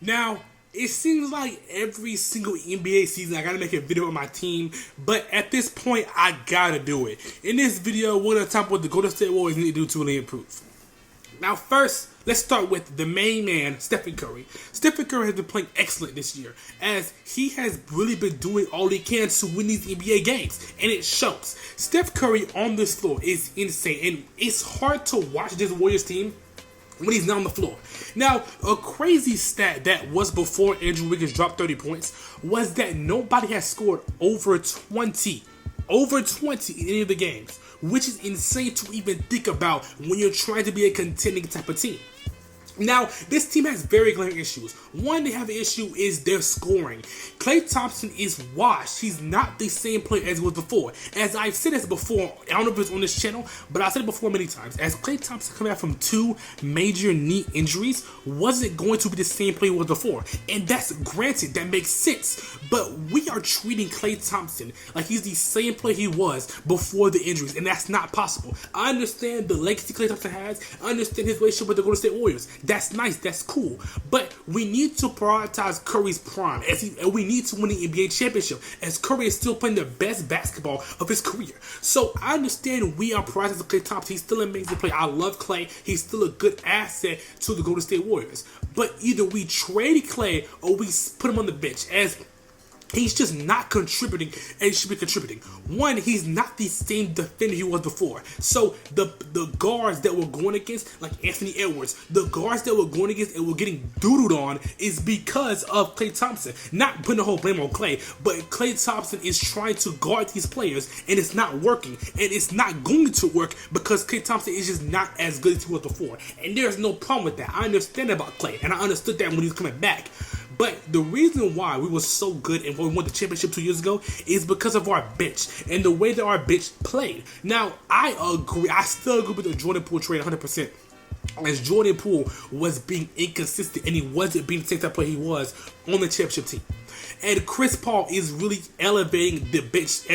Now, it seems like every single NBA season I gotta make a video with my team, but at this point I gotta do it. In this video, we're gonna talk about what the Golden State Warriors need to do to really improve. Now, first, let's start with the main man, Stephen Curry. Stephen Curry has been playing excellent this year, as he has really been doing all he can to win these NBA games, and it shows. Steph Curry on this floor is insane, and it's hard to watch this Warriors team when he's not on the floor. Now, a crazy stat that was before Andrew Wiggins dropped 30 points was that nobody has scored over 20 in any of the games, which is insane to even think about when you're trying to be a contending type of team. Now, this team has very glaring issues. One, they have an issue is their scoring. Klay Thompson is washed. He's not the same player as he was before. As I've said this before, I don't know if it's on this channel, but I've said it before many times. As Klay Thompson coming out from 2 major knee injuries, wasn't going to be the same player he was before. And that's granted, that makes sense. But we are treating Klay Thompson like he's the same player he was before the injuries, and that's not possible. I understand the legacy Klay Thompson has. I understand his relationship with the Golden State Warriors. That's nice, that's cool. But we need to prioritize Curry's prime, and we need to win the NBA championship, as Curry is still playing the best basketball of his career. So I understand we are prioritizing Klay Thompson. He's still an amazing player. I love Klay. He's still a good asset to the Golden State Warriors. But either we trade Klay or we put him on the bench, as he's just not contributing, and he should be contributing. One, he's not the same defender he was before. So the guards that we're going against, like Anthony Edwards, the guards that we're going against and we're getting doodled on is because of Klay Thompson. Not putting the whole blame on Klay, but Klay Thompson is trying to guard these players and it's not working. And it's not going to work because Klay Thompson is just not as good as he was before. And there's no problem with that. I understand about Klay, and I understood that when he was coming back. But the reason why we were so good and we won the championship 2 years ago is because of our bench and the way that our bench played. Now, I agree. I still agree with the Jordan Poole trade 100%. As Jordan Poole was being inconsistent and he wasn't being the same type of player he was on the championship team. And Chris Paul is really elevating the bench.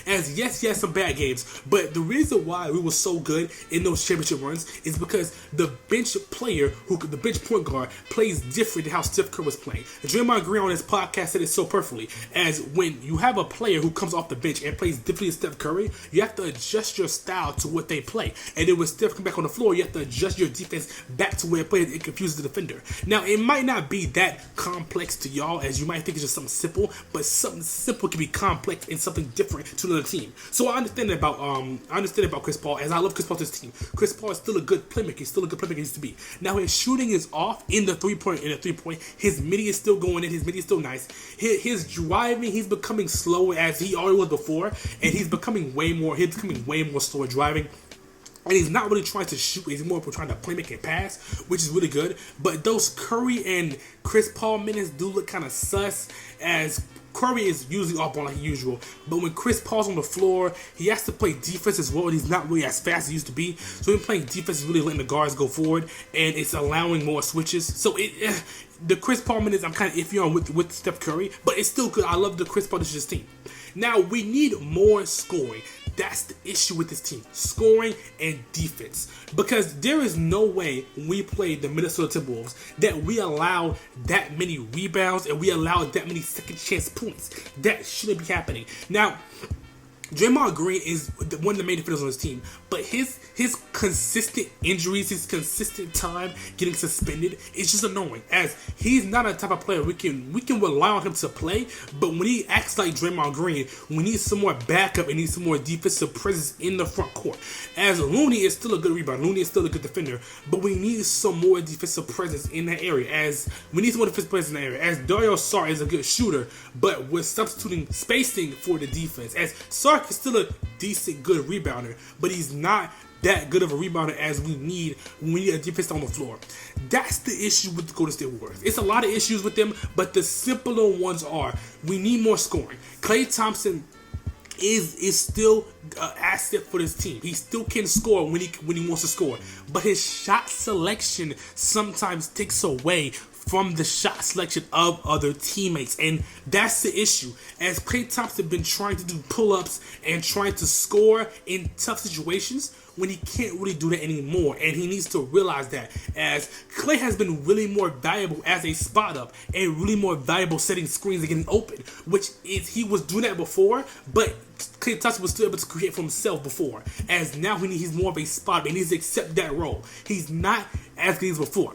As yes, he has some bad games, but the reason why we were so good in those championship runs is because the bench player, the bench point guard, plays different than how Steph Curry was playing. Draymond Green on his podcast said it so perfectly, as when you have a player who comes off the bench and plays differently than Steph Curry, you have to adjust your style to what they play. And then when Steph comes back on the floor, you have to adjust your defense back to where it plays. It confuses the defender. Now, it might not be that complex to y'all, as you might think it's just something simple, but something simple can be complex and something different to another team. So I understand about Chris Paul, as I love Chris Paul to his team. Chris Paul is still a good playmaker. He's still a good playmaker he used to be. Now his shooting is off in the three point. His midi is still going in. His midi is still nice. His driving, he's becoming slower as he already was before, and he's becoming way more slower driving. And he's not really trying to shoot. He's more trying to play, make, and pass, which is really good. But those Curry and Chris Paul minutes do look kind of sus, as Curry is usually off ball like usual. But when Chris Paul's on the floor, he has to play defense as well. And he's not really as fast as he used to be. So him playing defense is really letting the guards go forward, and it's allowing more switches. So the Chris Paul minutes I'm kind of iffy on with Steph Curry, but it's still good. I love the Chris Paul this team. Now, we need more scoring. That's the issue with this team. Scoring and defense. Because there is no way when we play the Minnesota Timberwolves that we allow that many rebounds and we allow that many second chance points. That shouldn't be happening. Now, Draymond Green is one of the main defenders on his team, but his consistent injuries, his consistent time getting suspended is just annoying, as he's not a type of player we can rely on him to play. But when he acts like Draymond Green, we need some more backup and need some more defensive presence in the front court. As Looney is still a good rebounder, Looney is still a good defender, but we need some more defensive presence in that area. As we need some more defensive presence in that area. As Dario Saric is a good shooter, but we're substituting spacing for the defense. As Saric is still a decent, good rebounder, but he's not that good of a rebounder as we need when we need a defense on the floor. That's the issue with the Golden State Warriors. It's a lot of issues with them, but the simpler ones are we need more scoring. Klay Thompson is still an asset for this team. He still can score when he wants to score, but his shot selection sometimes takes away from the shot selection of other teammates, and that's the issue. As Klay Thompson been trying to do pull-ups and trying to score in tough situations, when he can't really do that anymore, and he needs to realize that, as Klay has been really more valuable as a spot up and really more valuable setting screens and getting open, which is he was doing that before, but Klay Thompson was still able to create for himself before, as now he's more of a spot up and he needs to accept that role. He's not as good as before.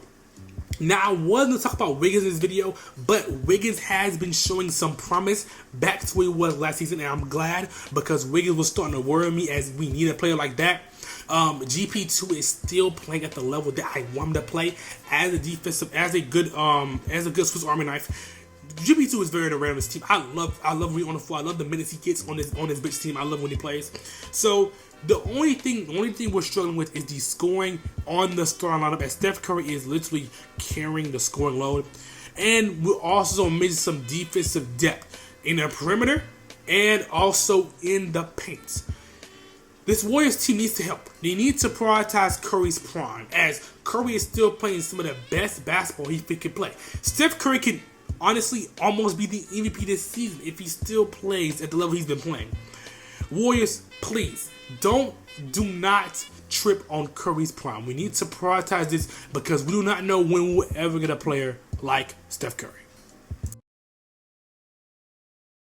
Now, I wasn't going to talk about Wiggins in this video, but Wiggins has been showing some promise back to where he was last season, and I'm glad, because Wiggins was starting to worry me, as we need a player like that. GP2 is still playing at the level that I want him to play as a good Swiss Army knife. GP2 is very underrated on this team. I love when he's on the floor. I love the minutes he gets on his bitch team. I love when he plays. So the only thing we're struggling with is the scoring on the starting lineup, as Steph Curry is literally carrying the scoring load, and we're also missing some defensive depth in the perimeter and also in the paint. This Warriors team needs to help. They need to prioritize Curry's prime, as Curry is still playing some of the best basketball he can play. Steph Curry can honestly almost be the MVP this season if he still plays at the level he's been playing. Warriors, please do not trip on Curry's prime. We need to prioritize this, because we do not know when we'll ever get a player like Steph Curry.